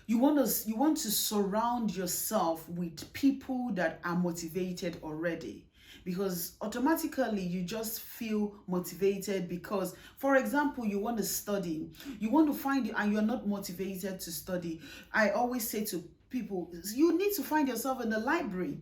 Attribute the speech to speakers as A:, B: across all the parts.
A: You want to surround yourself with people that are motivated already, because automatically you just feel motivated. Because, for example, you want to study, you want to find it, and you're not motivated to study. I always say to people, you need to find yourself in the library.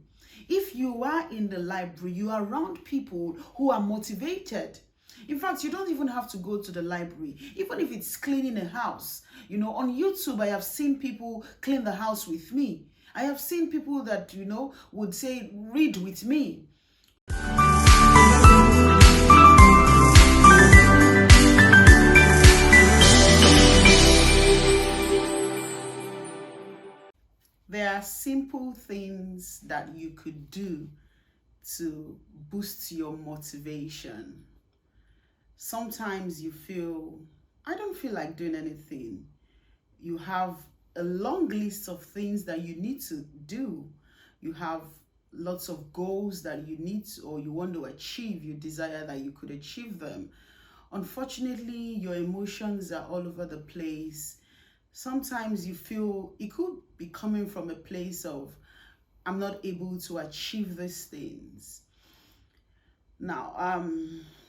A: If you are in the library, you are around people who are motivated. In fact, you don't even have to go to the library. Even if it's cleaning a house, on YouTube, I have seen people clean the house with me. I have seen people that, would say, read with me. There are simple things that you could do to boost your motivation. Sometimes you feel, I don't feel like doing anything. You have a long list of things that you need to do. You have lots of goals that you need to, or you want to achieve. You desire that you could achieve them. Unfortunately, your emotions are all over the place. Sometimes you feel it could be coming from a place of, I'm not able to achieve these things. Now,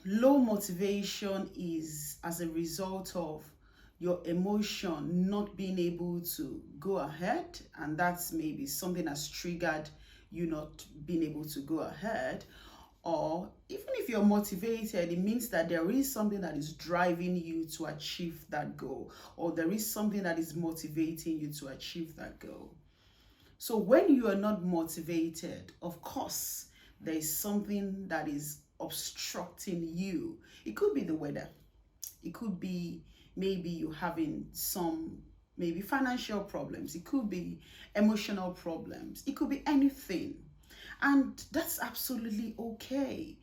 A: low motivation is as a result of your emotion not being able to go ahead, and that's maybe something that's triggered you not being able to go ahead. Or even if you're motivated, it means that there is something that is driving you to achieve that goal, or there is something that is motivating you to achieve that goal. So when you are not motivated, of course, there is something that is obstructing you. It could be the weather. It could be maybe you having some maybe financial problems. It could be emotional problems. It could be anything. And that's absolutely okay.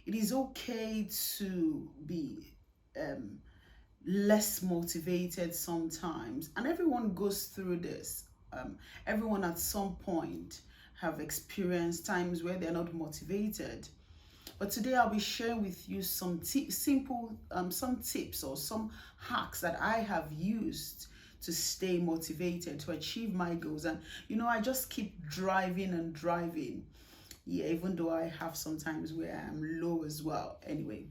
A: It is okay to be less motivated sometimes. And everyone goes through this. Everyone at some point have experienced times where they're not motivated. But today I'll be sharing with you some simple, some tips or some hacks that I have used to stay motivated, to achieve my goals. And, I just keep driving and driving. Yeah, even though I have some times where I am low as well. Anyway,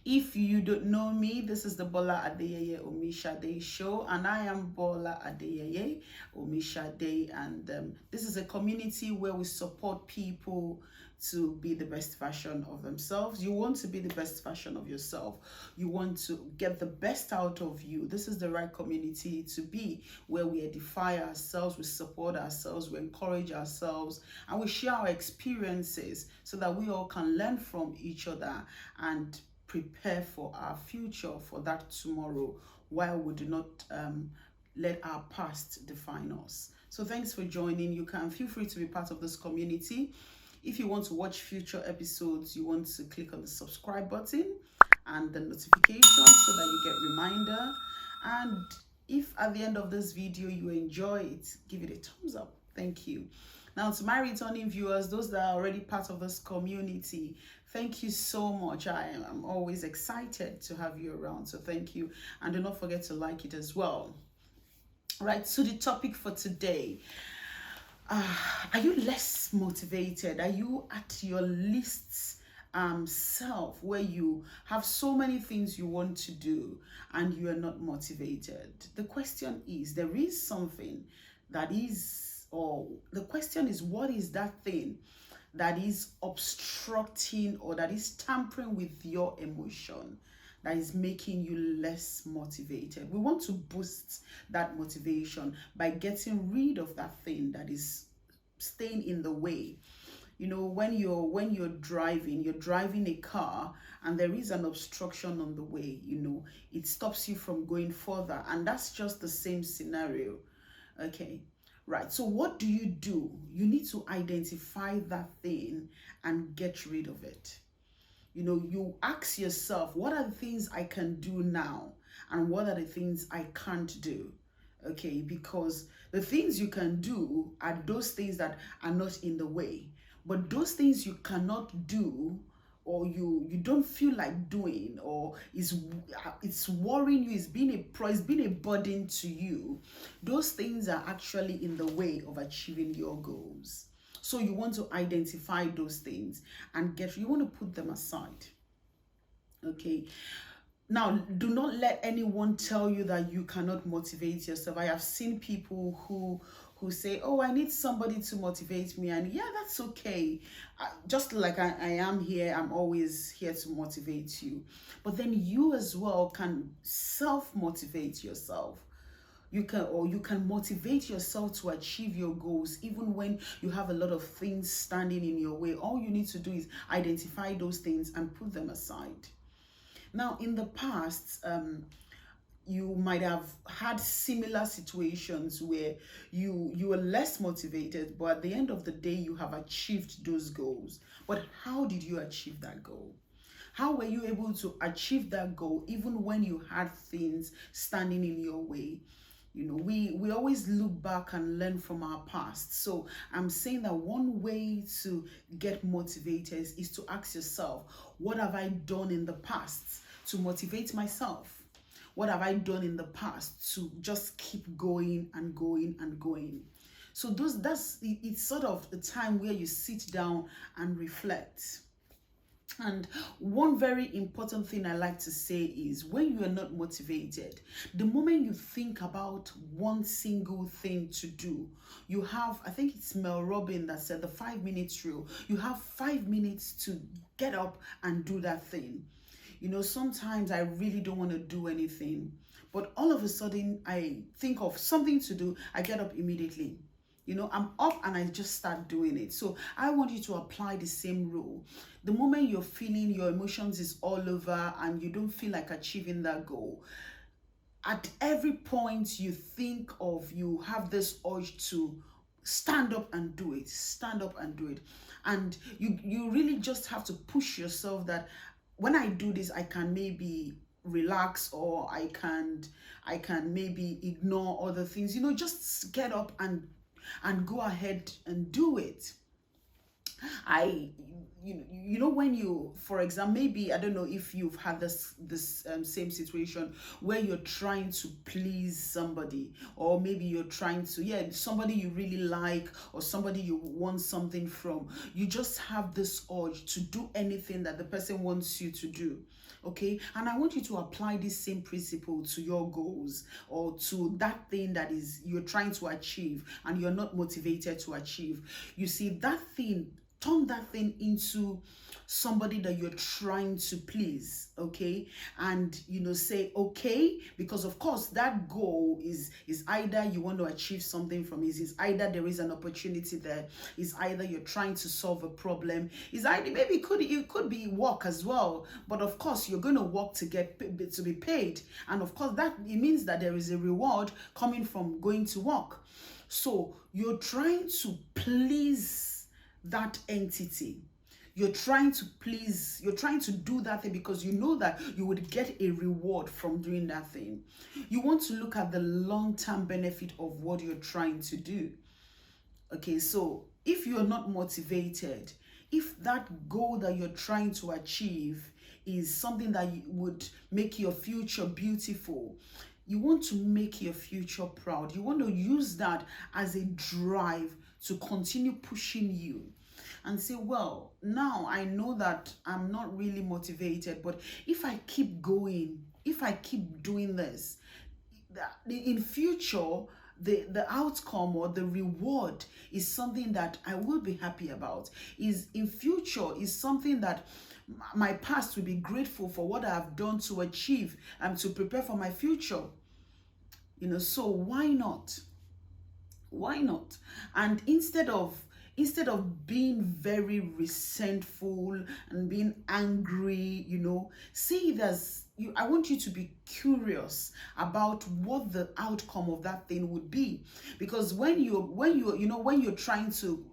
A: if you don't know me, this is the Bola Adeyeye Omishade show, and I am Bola Adeyeye Omishade, and this is a community where we support people to be the best version of themselves. You want to be the best version of yourself. You want to get the best out of you. This is the right community to be, where we edify ourselves, we support ourselves, we encourage ourselves, and we share our experiences so that we all can learn from each other and prepare for our future, for that tomorrow, while we do not let our past define us. So thanks for joining. You can feel free to be part of this community. If you want to watch future episodes, you want to click on the subscribe button and the notification so that you get reminder. And if at the end of this video you enjoy it, give it a thumbs up. Thank you. Now, to my returning viewers, those that are already part of this community, thank you so much. I am always excited to have you around, so thank you. And do not forget to like it as well. Right, so the topic for today. Are you less motivated? Are you at your least self, where you have so many things you want to do and you are not motivated? The question is, there is something that is, or the question is, what is that thing that is obstructing or that is tampering with your emotion, that is making you less motivated? We want to boost that motivation by getting rid of that thing that is staying in the way. When you're driving a car and there is an obstruction on the way, it stops you from going further, and that's just the same scenario. Okay, right. So what do? You need to identify that thing and get rid of it. You ask yourself, what are the things I can do now, and what are the things I can't do? Okay, because the things you can do are those things that are not in the way, but those things you cannot do, or you don't feel like doing, or it's worrying you, it's been a burden to you, those things are actually in the way of achieving your goals. So you want to identify those things and you want to put them aside. Okay. Now, do not let anyone tell you that you cannot motivate yourself. I have seen people who say, oh, I need somebody to motivate me. And yeah, that's okay. Just like I am here, I'm always here to motivate you. But then you as well can self-motivate yourself. You can motivate yourself to achieve your goals even when you have a lot of things standing in your way. All you need to do is identify those things and put them aside. Now, in the past, you might have had similar situations where you were less motivated, but at the end of the day, you have achieved those goals. But how did you achieve that goal? How were you able to achieve that goal even when you had things standing in your way? You know, we always look back and learn from our past. So I'm saying that one way to get motivated is to ask yourself, what have I done in the past to motivate myself? What have I done in the past to just keep going and going and going? So it's sort of the time where you sit down and reflect. And one very important thing I like to say is, when you are not motivated, the moment you think about one single thing to do, you have, I think it's Mel Robbins that said the 5 minute rule. You have 5 minutes to get up and do that thing. You know, sometimes I really don't want to do anything, but all of a sudden I think of something to do, I get up immediately. You know, I'm up and I just start doing it. So I want you to apply the same rule. The moment you're feeling your emotions is all over and you don't feel like achieving that goal, at every point you think of, you have this urge to stand up and do it, stand up and do it. And you really just have to push yourself that when I do this, I can maybe relax, or I can maybe ignore other things. You know, just get up and go ahead and do it. You know, when you, for example, maybe, I don't know if you've had this same situation where you're trying to please somebody, or maybe you're trying to, somebody you really like, or somebody you want something from. You just have this urge to do anything that the person wants you to do. Okay, and I want you to apply this same principle to your goals, or to that thing that is you're trying to achieve and you're not motivated to achieve. You see, that thing, turn that thing into somebody that you're trying to please. Okay, and you know, say okay, because of course that goal is either you want to achieve something from it, is either there is an opportunity there, is either you're trying to solve a problem, is either maybe it could be work as well, but of course you're going to work to be paid, and of course that it means that there is a reward coming from going to work. So you're trying to please that entity. You're trying to do that thing because you know that you would get a reward from doing that thing. You want to look at the long-term benefit of what you're trying to do. Okay, so if you're not motivated, if that goal that you're trying to achieve is something that would make your future beautiful, you want to make your future proud, you want to use that as a drive to continue pushing you and say, well, now I know that I'm not really motivated, but if I keep going, if I keep doing this, in future, the outcome or the reward is something that I will be happy about. Is in future is something that my past will be grateful for what I have done to achieve and to prepare for my future. You know, so why not? Why not? And instead of being very resentful and being angry, you know, see it as I want you to be curious about what the outcome of that thing would be. Because when you're trying to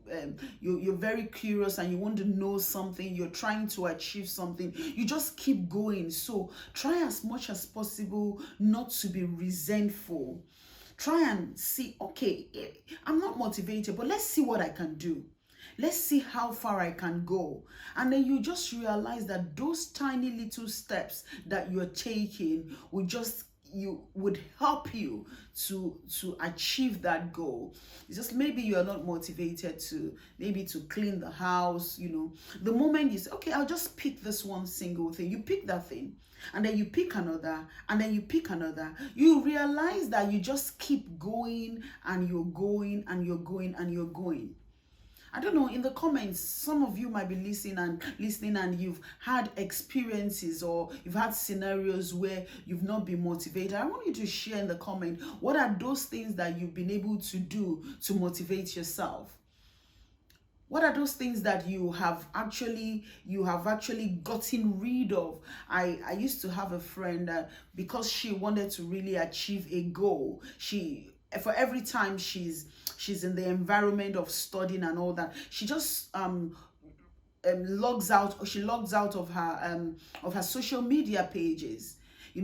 A: you're very curious and you want to know something, you're trying to achieve something, you just keep going. So try as much as possible not to be resentful. Try and see, okay, I'm not motivated, but let's see what I can do. Let's see how far I can go. And then you just realize that those tiny little steps that you're taking would help you to achieve that goal. It's just maybe you're not motivated to clean the house. The moment you say, okay, I'll just pick this one single thing, you pick that thing, and then you pick another, and then you pick another. You realize that you just keep going, and you're going, and you're going, and you're going. I don't know, in the comments, some of you might be listening and you've had experiences or you've had scenarios where you've not been motivated. I want you to share in the comment, what are those things that you've been able to do to motivate yourself? What are those things that you have actually gotten rid of? I used to have a friend that, because she wanted to really achieve a goal, for every time she's in the environment of studying and all that, she just logs out of her social media pages,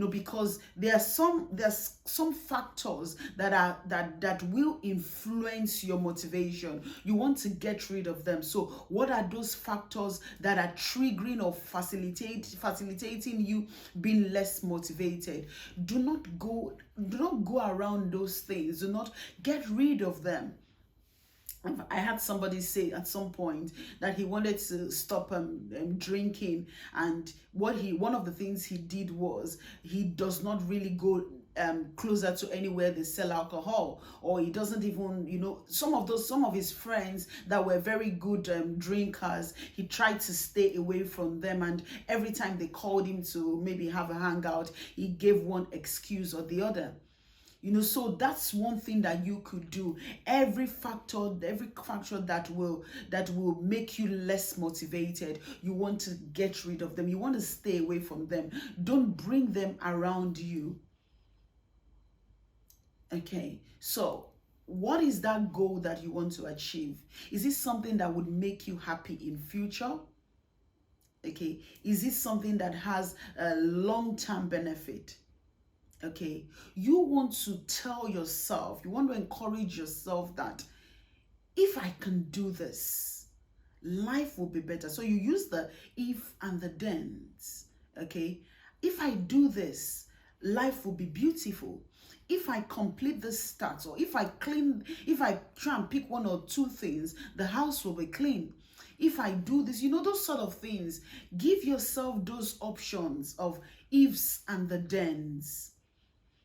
A: because there's some factors that will influence your motivation. You want to get rid of them. So what are those factors that are triggering or facilitating you being less motivated? Do not go around those things. Do not get rid of them. I had somebody say at some point that he wanted to stop drinking, and one of the things he did was he does not really go closer to anywhere they sell alcohol, or he doesn't even, some of his friends that were very good drinkers, he tried to stay away from them, and every time they called him to maybe have a hangout, he gave one excuse or the other. So that's one thing that you could do. Every factor that will make you less motivated, you want to get rid of them. You want to stay away from them. Don't bring them around you. Okay, so what is that goal that you want to achieve? Is it something that would make you happy in future? Okay, is it something that has a long-term benefit? Okay, you want to tell yourself, you want to encourage yourself that if I can do this, life will be better. So you use the if and the thens. Okay, if I do this, life will be beautiful. If I complete this task, or if I try and pick one or two things, the house will be clean. If I do this, those sort of things. Give yourself those options of ifs and the thens.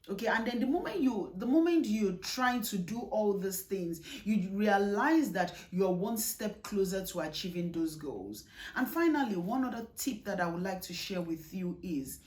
A: Okay, and then the moment you're trying to do all these things, you realize that you're one step closer to achieving those goals. And finally, one other tip that I would like to share with you is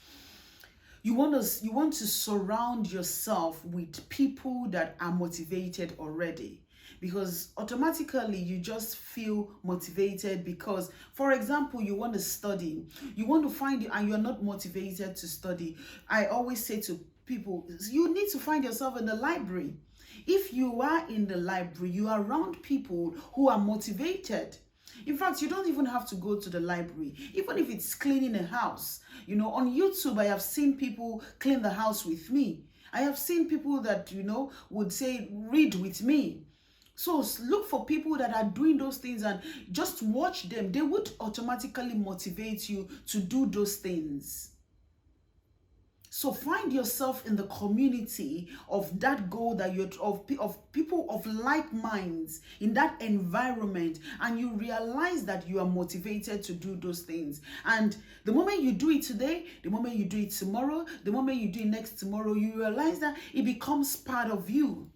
A: you want to surround yourself with people that are motivated already, because automatically you just feel motivated. Because, for example, you want to study, you want to find it, and you're not motivated to study. I always say to people, you need to find yourself in the library. If you are in the library, you are around people who are motivated. In fact, you don't even have to go to the library. Even if it's cleaning a house, on YouTube, I have seen people clean the house with me. I have seen people that, would say, read with me. So look for people that are doing those things and just watch them. They would automatically motivate you to do those things. So find yourself in the community of that goal that of people of like minds, in that environment, and you realize that you are motivated to do those things. And the moment you do it today, the moment you do it tomorrow, the moment you do it next tomorrow, you realize that it becomes part of you.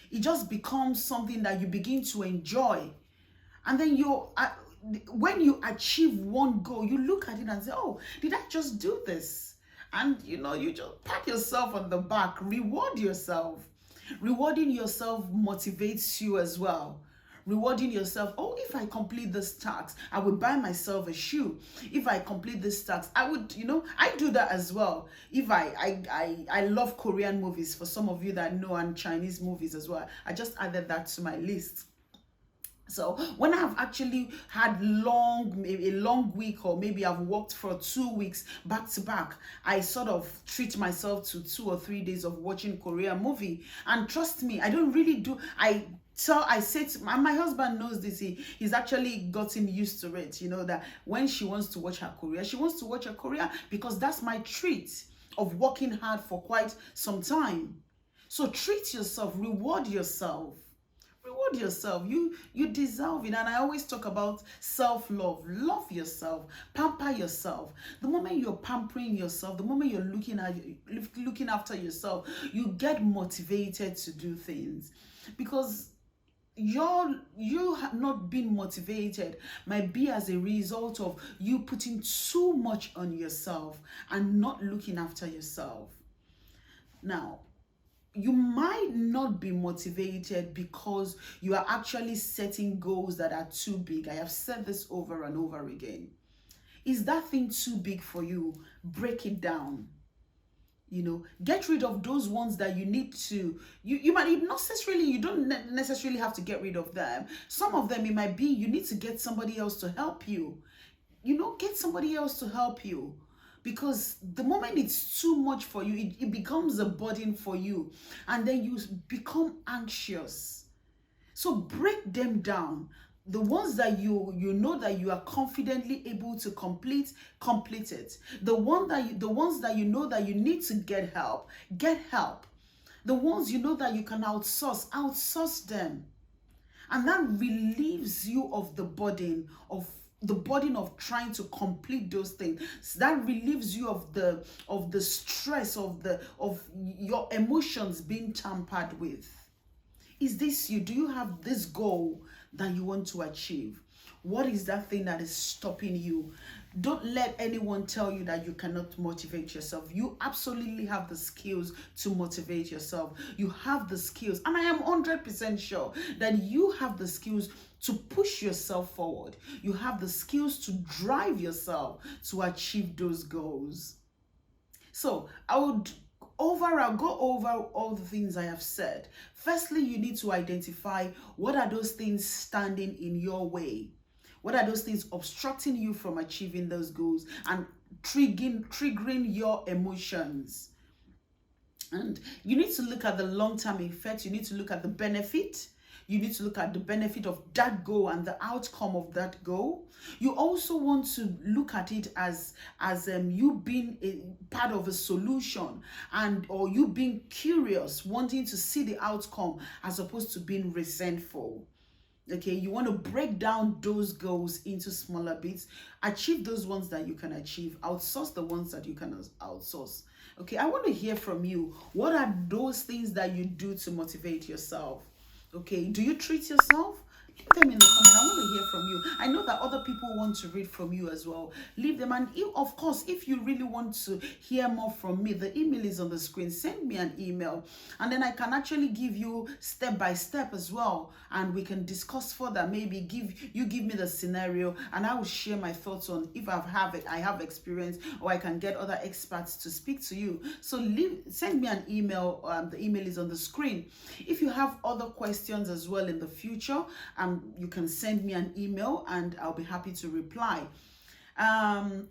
A: It just becomes something that you begin to enjoy. And then when you achieve one goal, you look at it and say, oh, did I just do this? And you just pat yourself on the back, reward yourself. Rewarding yourself motivates you as well. Rewarding yourself, oh, if I complete this task, I would buy myself a shoe. If I complete this task, I would, I do that as well. If I love Korean movies, for some of you that know, and Chinese movies as well. I just added that to my list. So when I've actually had a long week, or maybe I've worked for 2 weeks back to back, I sort of treat myself to 2 or 3 days of watching Korean movie. And trust me, I don't really do, I say to my husband knows this, he's actually gotten used to it, that when she wants to watch her Korea, she wants to watch her Korea, because that's my treat of working hard for quite some time. So treat yourself, reward yourself. Reward yourself. You deserve it. And I always talk about self-love. Love yourself. Pamper yourself. The moment you're pampering yourself, the moment you're looking after yourself, you get motivated to do things. Because you have not been motivated might be as a result of you putting too much on yourself and not looking after yourself. Now, you might not be motivated because you are actually setting goals that are too big. I have said this over and over again. Is that thing too big for you? Break it down. Get rid of those ones that you need to, you might not necessarily, you don't necessarily have to get rid of them. Some of them, it might be you need to get somebody else to help you. Get somebody else to help you. Because the moment it's too much for you, it becomes a burden for you. And then you become anxious. So break them down. The ones that you know that you are confidently able to complete it. The ones that you know that you need to get help. The ones you know that you can outsource them. And that relieves you of the burden of trying to complete those things. That relieves you of the stress of your emotions being tampered with. Is this you? Do you have this goal that you want to achieve? What is that thing that is stopping you? Don't let anyone tell you that you cannot motivate yourself. You absolutely have the skills to motivate yourself. You have the skills. And I am 100% sure that you have the skills to push yourself forward. You have the skills to drive yourself to achieve those goals. So I would go over all the things I have said. Firstly, you need to identify what are those things standing in your way. What are those things obstructing you from achieving those goals and triggering your emotions? And you need to look at the long-term effect. You need to look at the benefit. You need to look at the benefit of that goal and the outcome of that goal. You also want to look at it as you being a part of a solution, or you being curious, wanting to see the outcome as opposed to being resentful. Okay, you want to break down those goals into smaller bits, achieve those ones that you can achieve, outsource the ones that you can outsource. Okay, I want to hear from you. What are those things that you do to motivate yourself? Okay, do you treat yourself? Leave them in the comment. I want to hear from you. I know that other people want to read from you as well. Leave them. And of course, if you really want to hear more from me, the email is on the screen. Send me an email. And then I can actually give you step by step as well. And we can discuss further. Maybe give me the scenario and I will share my thoughts on if I have experience, or I can get other experts to speak to you. So send me an email. The email is on the screen. If you have other questions as well in the future, you can send me an email and I'll be happy to reply.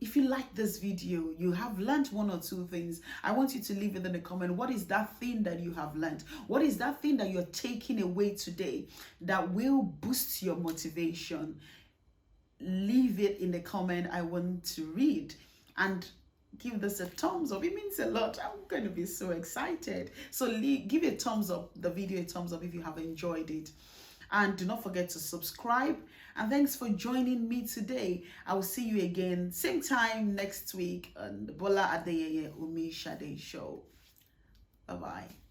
A: If you like this video, you have learned one or two things, I want you to leave it in the comment. What is that thing that you have learned? What is that thing that you're taking away today that will boost your motivation? Leave it in the comment. I want to read. And give this a thumbs up. It means a lot. I'm going to be so excited. So give a thumbs up, the video a thumbs up if you have enjoyed it. And do not forget to subscribe. And thanks for joining me today. I will see you again same time next week on the Bola Adeyeye Umi Shade Show. Bye-bye.